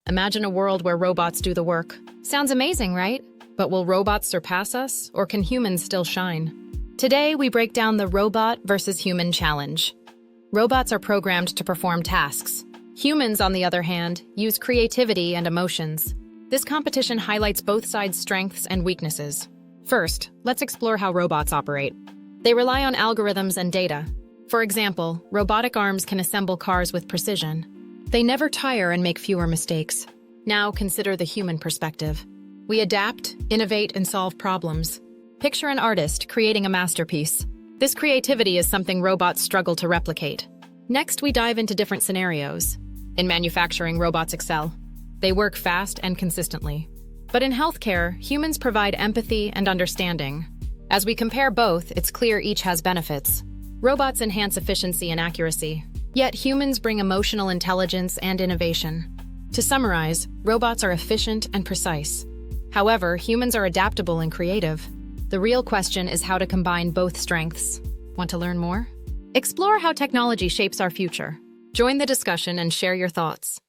Imagine a world where robots do the work. Sounds amazing, right? But will robots surpass us, or can humans still shine? Today, we break down the robot versus human challenge. Robots are programmed to perform tasks. Humans, on the other hand, use creativity and emotions. This competition highlights both sides' strengths and weaknesses. First, let's explore how robots operate. They rely on algorithms and data. For example, robotic arms can assemble cars with precision. They never tire and make fewer mistakes. Now consider the human perspective. We adapt, innovate, and solve problems. Picture an artist creating a masterpiece. This creativity is something robots struggle to replicate. Next, we dive into different scenarios. In manufacturing, robots excel. They work fast and consistently. But in healthcare, humans provide empathy and understanding. As we compare both, it's clear each has benefits. Robots enhance efficiency and accuracy, yet humans bring emotional intelligence and innovation. To summarize, robots are efficient and precise. However, humans are adaptable and creative. The real question is how to combine both strengths. Want to learn more? Explore how technology shapes our future. Join the discussion and share your thoughts.